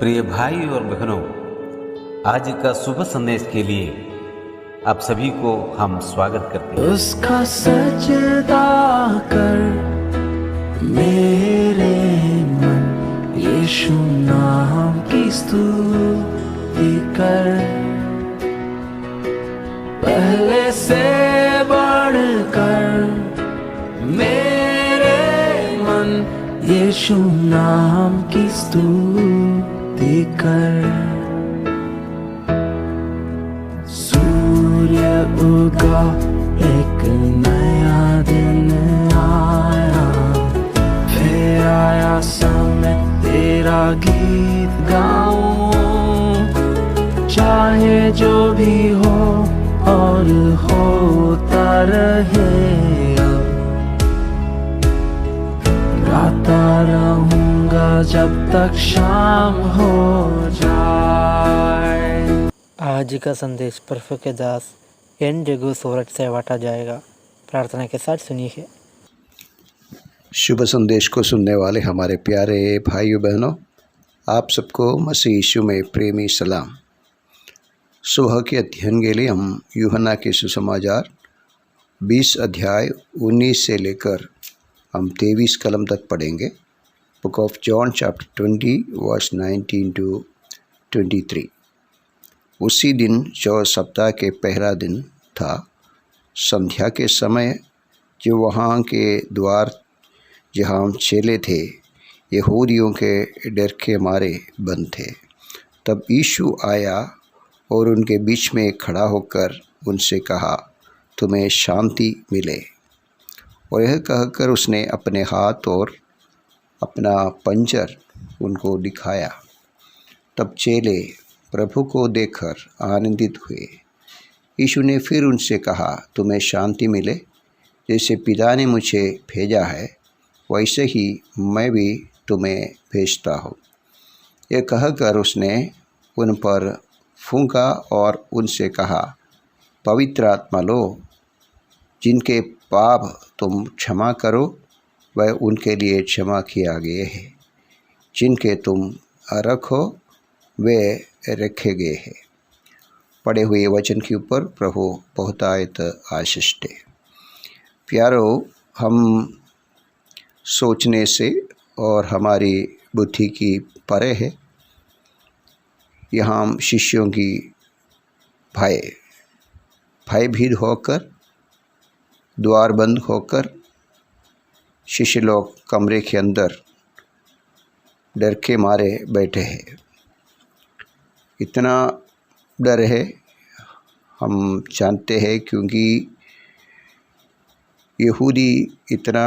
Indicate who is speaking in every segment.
Speaker 1: प्रिय भाई और बहनों, आज का शुभ संदेश के लिए आप सभी को हम स्वागत करते हैं।
Speaker 2: उसका सजदा कर मेरे मन, यीशु नाम की स्तुति कर, पहले से बढ़कर मेरे मन, यीशु नाम की स्तुति कर। सूर्य उगा, एक नया दिन आया, फिर आया समय तेरा गीत गाऊं। चाहे जो भी हो और होता रहे, अब गाता रहूंगा जब तक शाम हो जाए।
Speaker 3: आज का संदेश प्रभु के दास एन जगू सोरठ से बांटा जाएगा। प्रार्थना के साथ सुनिए।
Speaker 4: शुभ संदेश को सुनने वाले हमारे प्यारे भाइयों बहनों, आप सबको मसीह यीशु में प्रेमी सलाम। सुबह के अध्ययन के लिए हम यूहन्ना के सुसमाचार 20 अध्याय 19 से लेकर हम 23 कलम तक पढ़ेंगे। Book of John chapter 20 verse 19 to 23। उसी दिन जो सप्ताह के पहला दिन था, संध्या के समय, जो वहाँ के द्वार जहाँ हम चेले थे, यहूदियों के डर के मारे बंद थे। तब यीशु आया और उनके बीच में खड़ा होकर उनसे कहा, तुम्हें शांति मिले। और यह कहकर उसने अपने हाथ और अपना पंजर उनको दिखाया। तब चेले प्रभु को देखकर आनंदित हुए। यीशु ने फिर उनसे कहा, तुम्हें शांति मिले। जैसे पिता ने मुझे भेजा है, वैसे ही मैं भी तुम्हें भेजता हूँ। यह कहकर उसने उन पर फूंका और उनसे कहा, पवित्र आत्मा लो। जिनके पाप तुम क्षमा करो, वह उनके लिए क्षमा किया गए है। जिनके तुम रखो, वे रखे गए हैं। पढ़े हुए वचन के ऊपर प्रभु बहुतायत आशीष दे। प्यारो, हम सोचने से और हमारी बुद्धि की परे है। यहाँ शिष्यों की भयभीत होकर, द्वार बंद होकर, शिष्य लोग कमरे के अंदर डर के मारे बैठे हैं। इतना डर है, हम जानते हैं, क्योंकि यहूदी इतना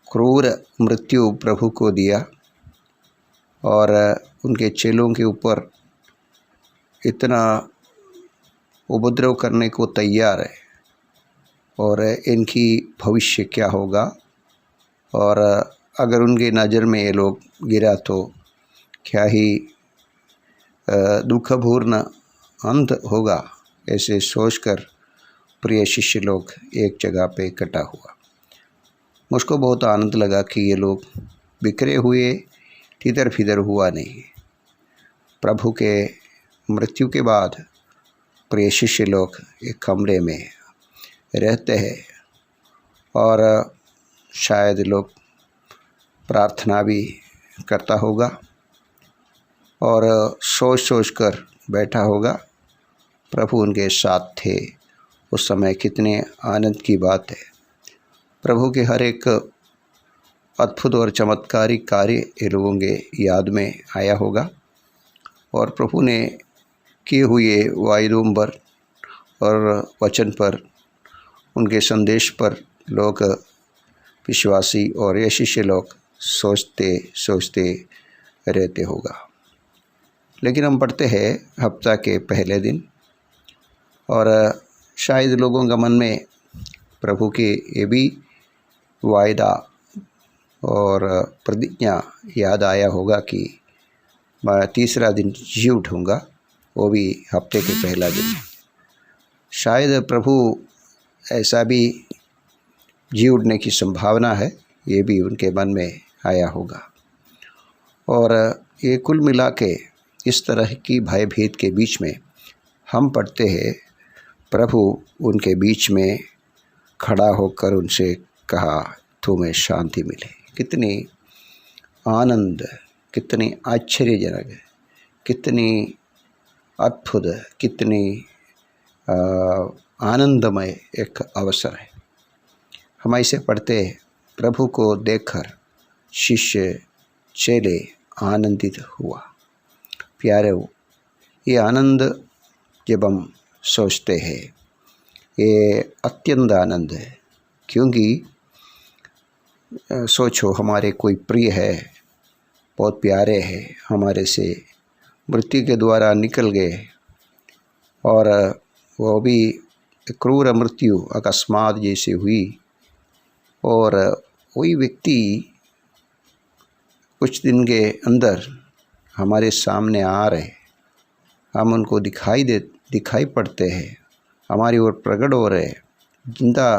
Speaker 4: क्रूर मृत्यु प्रभु को दिया और उनके चेलों के ऊपर इतना उपद्रव करने को तैयार है। और इनकी भविष्य क्या होगा, और अगर उनके नज़र में ये लोग गिरा तो क्या ही दुखपूर्ण अंत होगा। ऐसे सोचकर प्रिय शिष्य लोग एक जगह पे इकट्ठा हुआ। मुझको बहुत आनंद लगा कि ये लोग बिखरे हुए, तितर फितर हुआ नहीं। प्रभु के मृत्यु के बाद प्रिय शिष्य लोग एक कमरे में रहते हैं और शायद लोग प्रार्थना भी करता होगा और सोच कर बैठा होगा। प्रभु उनके साथ थे। उस समय कितने आनंद की बात है। प्रभु के हर एक अद्भुत और चमत्कारिक कार्य ये लोगों के याद में आया होगा और प्रभु ने किए हुए वायदों पर और वचन पर, उनके संदेश पर लोग विश्वासी और ये शिष्य लोग सोचते रहते होगा। लेकिन हम पढ़ते हैं हफ्ता के पहले दिन, और शायद लोगों का मन में प्रभु के ये भी वायदा और प्रतिज्ञा याद आया होगा कि मैं तीसरा दिन जी उठूँगा, वो भी हफ्ते के पहला दिन। शायद प्रभु ऐसा भी जी उठने की संभावना है, ये भी उनके मन में आया होगा। और ये कुल मिला के इस तरह की भयभीत के बीच में हम पढ़ते हैं, प्रभु उनके बीच में खड़ा होकर उनसे कहा, तुम्हें शांति मिले। कितनी आनंद, कितनी आश्चर्यजनक, कितनी अद्भुत, कितनी आनंदमय एक अवसर है। हम ऐसे पढ़ते हैं, प्रभु को देखकर शिष्य चेले आनंदित हुआ। प्यारे, ये आनंद जब हम सोचते हैं, ये अत्यंत आनंद है। क्योंकि सोचो, हमारे कोई प्रिय है, बहुत प्यारे हैं, हमारे से मृत्यु के द्वारा निकल गए और वो भी क्रूर मृत्यु अकस्मात जैसे हुई, और वही व्यक्ति कुछ दिन के अंदर हमारे सामने आ रहे, हम उनको दिखाई पड़ते हैं, हमारी ओर प्रकट हो रहे, जिंदा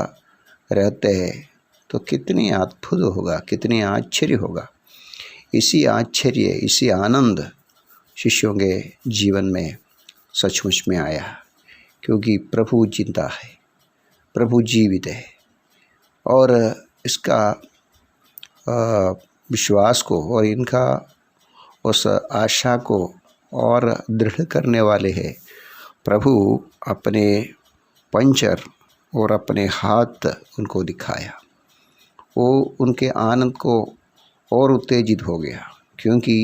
Speaker 4: रहते हैं, तो कितनी अद्भुत होगा, कितनी आश्चर्य होगा। इसी आश्चर्य, इसी आनंद शिष्यों के जीवन में सचमुच में आया, क्योंकि प्रभु जिंदा है, प्रभु जीवित है। और इसका विश्वास को और इनका उस आशा को और दृढ़ करने वाले हैं। प्रभु अपने पंजर और अपने हाथ उनको दिखाया, वो उनके आनंद को और उत्तेजित हो गया, क्योंकि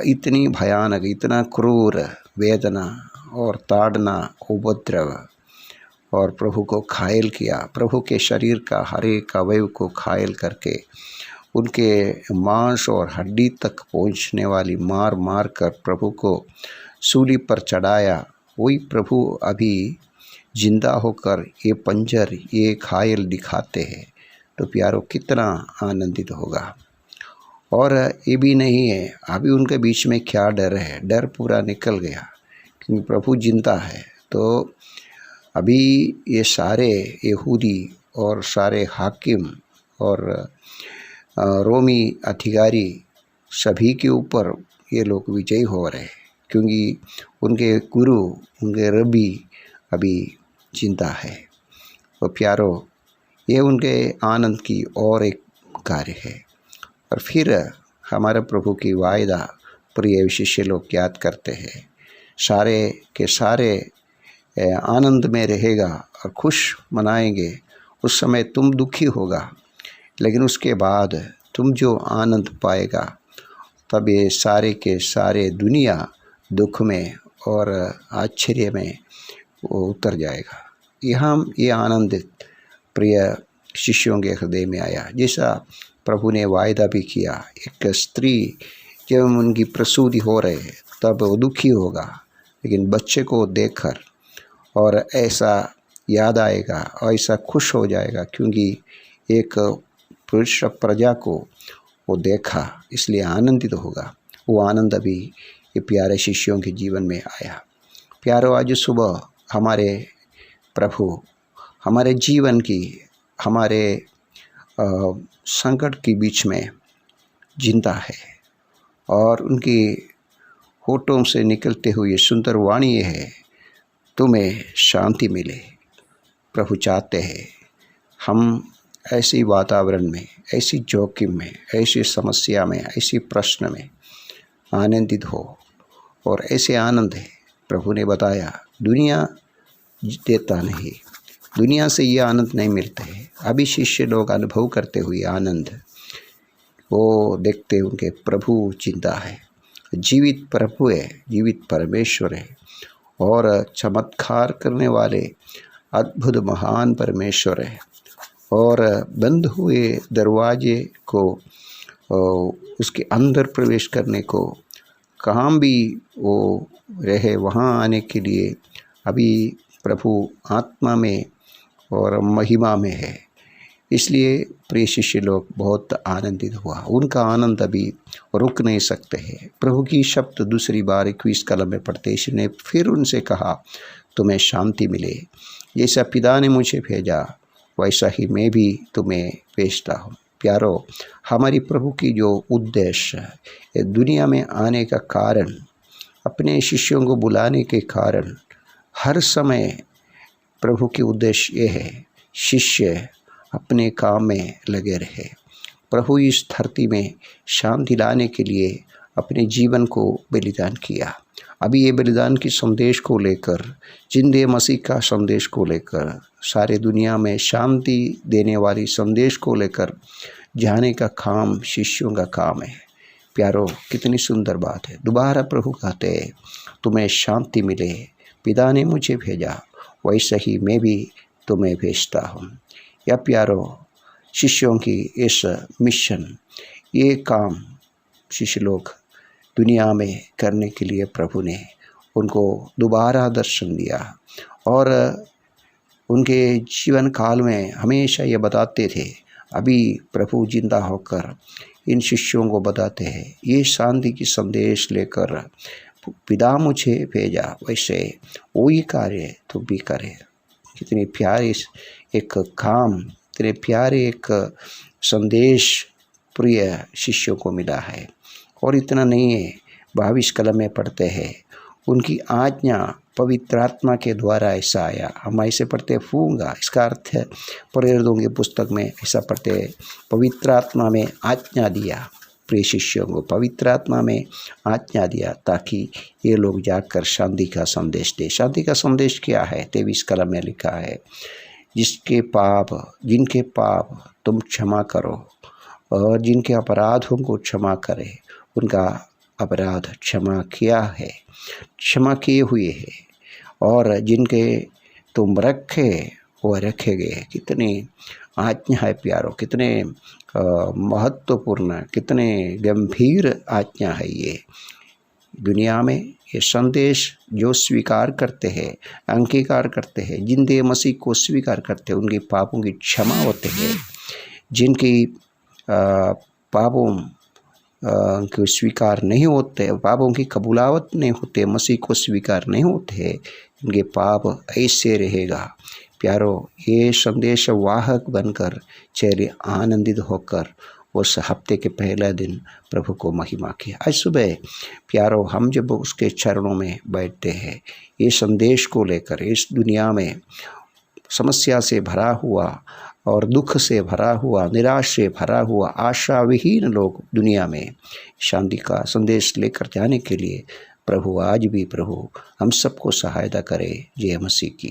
Speaker 4: इतनी भयानक, इतना क्रूर वेदना और ताड़ना, उपद्रव, और प्रभु को घायल किया, प्रभु के शरीर का हर एक अवयव को घायल करके उनके मांस और हड्डी तक पहुंचने वाली मार मार कर प्रभु को सूली पर चढ़ाया। वही प्रभु अभी जिंदा होकर ये पंजर, ये घायल दिखाते हैं, तो प्यारो कितना आनंदित होगा। और ये भी नहीं है, अभी उनके बीच में क्या डर है, डर पूरा निकल गया, क्योंकि प्रभु जिंदा है। तो अभी ये सारे यहूदी और सारे हाकिम और रोमी अधिकारी सभी के ऊपर ये लोग विजयी हो रहे, क्योंकि उनके गुरु, उनके रबी अभी जिंदा है। तो प्यारो, ये उनके आनंद की और एक कार्य है। और फिर हमारे प्रभु की वायदा प्रिय शिष्य लोग याद करते हैं, सारे के सारे आनंद में रहेगा और खुश मनाएंगे। उस समय तुम दुखी होगा, लेकिन उसके बाद तुम जो आनंद पाएगा, तब ये सारे के सारे दुनिया दुख में और आश्चर्य में वो उतर जाएगा। यहाँ ये आनंद प्रिय शिष्यों के हृदय में आया, जैसा प्रभु ने वायदा भी किया। एक स्त्री जब उनकी प्रसूति हो रहे तब वो दुखी होगा, लेकिन बच्चे को देखकर और ऐसा याद आएगा और ऐसा खुश हो जाएगा, क्योंकि एक पुरुष प्रजा को वो देखा, इसलिए आनंदित होगा। वो आनंद अभी ये प्यारे शिष्यों के जीवन में आया। प्यारो, आज सुबह हमारे प्रभु हमारे जीवन की, हमारे संकट के बीच में जिंदा है, और उनकी होठों से निकलते हुए सुंदर वाणी है, तुम्हें शांति मिले। प्रभु चाहते हैं हम ऐसी वातावरण में, ऐसी जोखिम में, ऐसी समस्या में, ऐसी प्रश्न में आनंदित हो। और ऐसे आनंद है, प्रभु ने बताया, दुनिया देता नहीं, दुनिया से ये आनंद नहीं मिलते हैं। अभी शिष्य लोग अनुभव करते हुए आनंद, वो देखते उनके प्रभु जिंदा है, जीवित प्रभु है, जीवित परमेश्वर है, और चमत्कार करने वाले अद्भुत महान परमेश्वर है। और बंद हुए दरवाजे को उसके अंदर प्रवेश करने को, कहाँ भी वो रहे वहाँ आने के लिए अभी प्रभु आत्मा में और महिमा में है। इसलिए प्रिय शिष्य लोग बहुत आनंदित हुआ, उनका आनंद अभी रुक नहीं सकते हैं। प्रभु की शब्द दूसरी बार 21 कलम में पढ़ते यीशु ने फिर उनसे कहा, तुम्हें शांति मिले। जैसा पिता ने मुझे भेजा, वैसा ही मैं भी तुम्हें भेजता हूँ। प्यारो, हमारी प्रभु की जो उद्देश्य है, ये दुनिया में आने का कारण, अपने शिष्यों को बुलाने के कारण, हर समय प्रभु की उद्देश्य ये है, शिष्य अपने काम में लगे रहे। प्रभु इस धरती में शांति लाने के लिए अपने जीवन को बलिदान किया। अभी ये बलिदान की संदेश को लेकर, जिंदे मसीह का संदेश को लेकर, सारे दुनिया में शांति देने वाली संदेश को लेकर जाने का काम शिष्यों का काम है। प्यारो, कितनी सुंदर बात है। दोबारा प्रभु कहते हैं, तुम्हें शांति मिले, पिता ने मुझे भेजा, वैसे ही मैं भी तुम्हें भेजता हूँ। या प्यारो, शिष्यों की इस मिशन, ये काम शिष्य लोग दुनिया में करने के लिए प्रभु ने उनको दोबारा दर्शन दिया और उनके जीवन काल में हमेशा ये बताते थे। अभी प्रभु जिंदा होकर इन शिष्यों को बताते हैं, ये शांति की संदेश लेकर पिता मुझे भेजा, वैसे वही कार्य तुम भी करे। कितनी प्यारी एक काम, इतने प्यारे एक संदेश प्रिय शिष्यों को मिला है। और इतना नहीं है, 22 कलम में पढ़ते हैं, उनकी आज्ञा पवित्र आत्मा के द्वारा ऐसा आया। हम ऐसे पढ़ते फूंगा, इसका अर्थ है प्रेरितों की पुस्तक में ऐसा पढ़ते, पवित्र आत्मा में आज्ञा दिया, प्रिय शिष्यों को पवित्र आत्मा में आज्ञा दिया ताकि ये लोग जाकर शांति का संदेश दे। शांति का संदेश क्या है? 23 कलम में लिखा है, जिनके पाप तुम क्षमा करो और जिनके अपराधों को क्षमा करे, उनका अपराध क्षमा किया है, क्षमा किए हुए है, और जिनके तुम रखे वो रखे गए। कितनी आज्ञा है प्यारो, कितने महत्वपूर्ण, कितने गंभीर आज्ञा है ये। दुनिया में ये संदेश जो स्वीकार करते हैं, अंगीकार करते हैं, जिंदे मसीह को स्वीकार करते हैं, उनके पापों की क्षमा होते हैं। जिनकी पापों को स्वीकार नहीं होते, पापों की कबूलावत नहीं होते, मसीह को स्वीकार नहीं होते, इनके पाप ऐसे रहेगा। प्यारो, ये संदेश वाहक बनकर चेहरे आनंदित होकर उस हफ्ते के पहले दिन प्रभु को महिमा किया। आज सुबह प्यारो, हम जब उसके चरणों में बैठते हैं, ये संदेश को लेकर, इस दुनिया में समस्या से भरा हुआ और दुख से भरा हुआ, निराश से भरा हुआ, आशा विहीन लोग दुनिया में शांति का संदेश लेकर जाने के लिए प्रभु आज भी प्रभु हम सबको सहायता करे। जय मसीह की।